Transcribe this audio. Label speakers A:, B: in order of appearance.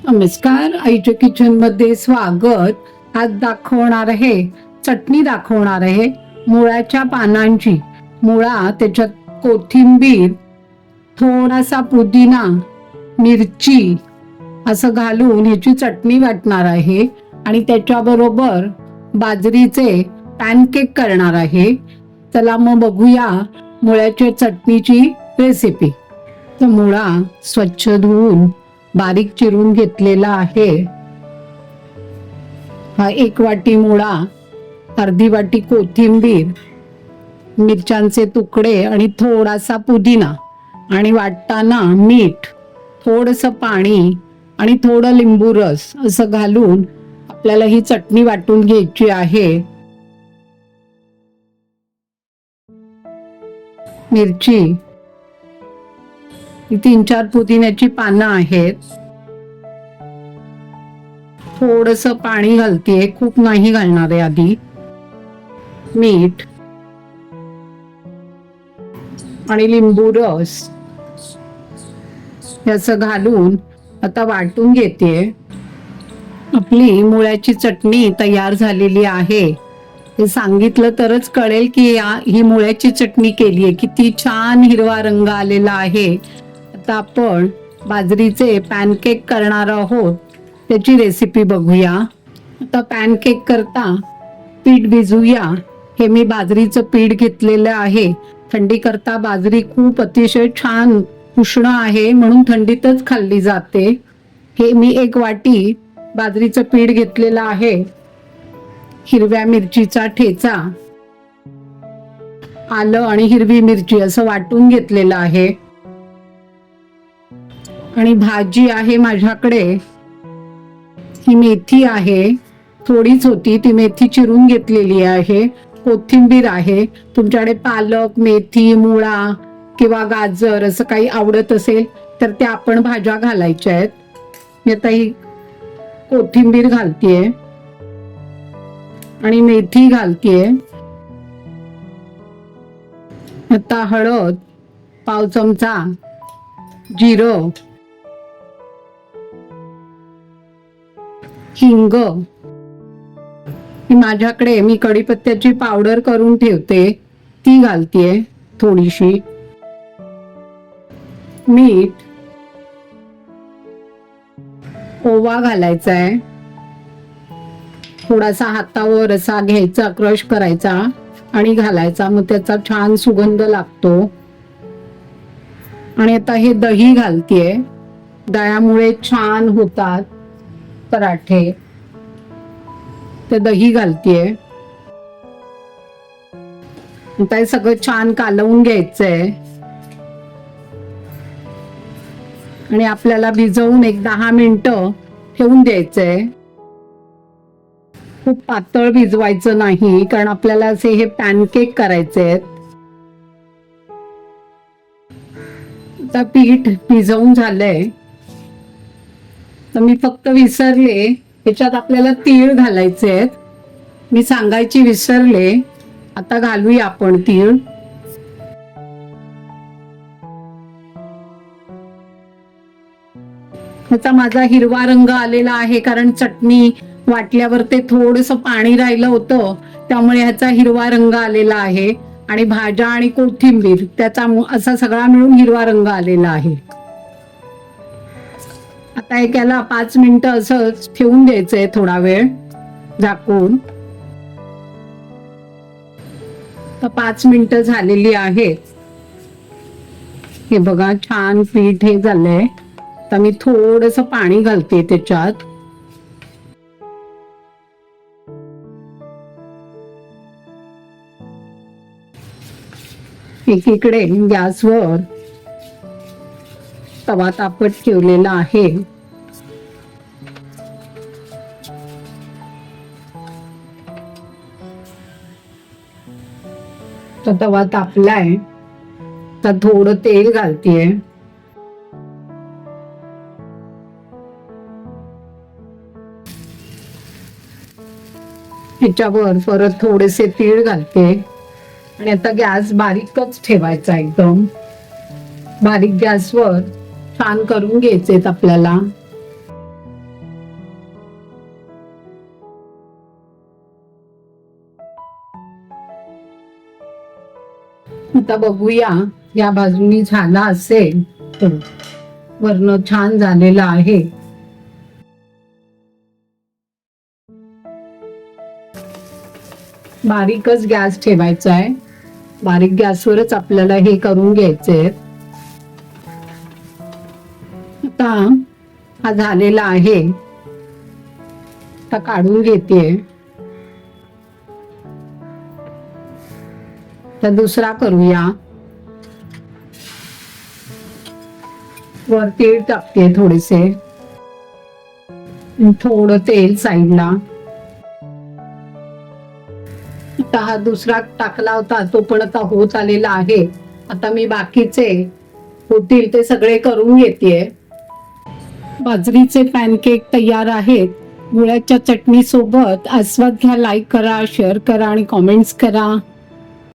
A: नमस्कार, आईच्या किचन मध्ये स्वागत। आज दाखवणार आहे चटणी दाखवणार आहे मुळ्याच्या पानांची। मुळा, त्याच्यात कोथिंबीर, थोडासा पुदिना, मिरची असं घालून ह्याची चटणी वाटणार आहे आणि त्याच्याबरोबर बाजरीचे पॅनकेक करणार आहे। चला मग बघूया मुळ्याच्या चटणीची रेसिपी। तर मुळा स्वच्छ धुवून बारीक चिरून घेतलेला आहे। हा 1 वाटी मुळा, अर्धी वाटी कोथिंबीर, मिरच्यांचे तुकडे आणि थोडासा पुदिना आणि वाटताना मीठ, थोडंसं पाणी आणि थोडं लिंबू रस असं घालून आपल्याला ही चटणी वाटून घ्यायची आहे। मिरची, 3-4 पुदिन्याची पानं आहेत। थोडंसं पाणी घालते, खूप नाही घालणार आहे आधी। मीठ आणि लिंबू रस याचं घालून आता वाटून घेते। आपली मुळ्याची चटणी तयार झालेली आहे। हे सांगितलं तरच कळेल की ही मुळ्याची चटणी केली आहे। किती छान हिरवा रंग आलेला आहे। आता आपण बाजरीचे पॅनकेक करणार आहोत, त्याची रेसिपी बघूया। आता पॅनकेक करता पीठ भिजूया। हे मी बाजरीचं पीठ घेतलेलं आहे। थंडी करता बाजरी खूप अतिशय छान उष्ण आहे, म्हणून थंडीतच खाल्ली जाते। हे मी 1 वाटी बाजरीचं पीठ घेतलेलं आहे। हिरव्या मिरचीचा ठेचा, आलं आणि हिरवी मिरची असं वाटून घेतलेलं आहे। आणि भाजी आहे माझ्याकडे, ही मेथी आहे, थोडीच होती ती मेथी चिरून घेतलेली आहे। कोथिंबीर आहे, तुमच्याकडे पालक, मेथी, मुळा किंवा गाजर असं काही आवडत असेल तर त्या आपण भाज्या घालायच्या आहेत। मी आता ही कोथिंबीर घालतीये आणि मेथी घालतीये। आता हळद, पाव चमचा, जिरं, हिंग, माझ्याकडे मी कढीपत्त्याची पावडर करून ठेवते ती घालतीये थोडीशी। मीठ, ओवा घालायचा आहे, थोडासा हातावर असा घ्यायचा, क्रश करायचा आणि घालायचा, मग त्याचा छान सुगंध लागतो। आणि आता हे दही घालतीये, दह्यामुळे छान होतात पराठे। ते दही घालतीये। आता हे सगळं छान कालवून घ्यायचंय आणि आपल्याला भिजवून 10 मिनिटं ठेवून द्यायचंय। खूप पातळ भिजवायचं नाही, कारण आपल्याला असे हे पॅनकेक करायचे आहेत। आता पीठ भिजवून झालंय, तर मी फक्त विसरले, याच्यात आपल्याला तीळ घालायचे आहेत। मी सांगायची विसरले, आता घालूया आपण तीळ। ह्याचा माझा हिरवा रंग आलेला आहे, कारण चटणी वाटल्यावर ते थोडंसं पाणी राहिलं होतं, त्यामुळे ह्याचा हिरवा रंग आलेला आहे। आणि भाज्या आणि कोथिंबीर त्याचा असा सगळा मिळून हिरवा रंग आलेला आहे। आता एक याला 5 मिनिटं असंच ठेवून द्यायचंय, थोडा वेळ झाकून। तर 5 मिनिटं झालेली आहेत। हे बघा, छान पीठ हे झालंय। तर मी थोडंसं पाणी घालते त्याच्यात। एकीकडे गॅसवर तवा तापत ठेवलेला आहे। तर तवा तापलाय, तर थोडं तेल घालतीये। ह्याच्यावर परत थोडेसे तीळ घालते आणि आता गॅस बारीकच ठेवायचा, एकदम बारीक गॅसवर छान करून घ्यायचे आपल्याला। आता बघूया या बाजूनी झाला असेल तर. वरण छान झालेला आहे. बारीकच गॅस ठेवायचा आहे. बारीक गॅसवरच आपल्याला हे करून घ्यायचंय. आता हा झालेला आहे. आता काढून घेते. तर दुसरा करूया. वर तेल टाकते थोडेसे. थोडं तेल साईडला. आता हा दुसरा टाकला होता तो पण आता होत आलेला आहे. आता मी बाकीचे होतील ते सगळे करून घेते. बाजरीचे पॅनकेक तयार आहेत. गुळाच्या चटणी सोबत आस्वाद घ्या. लाईक करा, शेअर करा आणि कॉमेंट्स करा.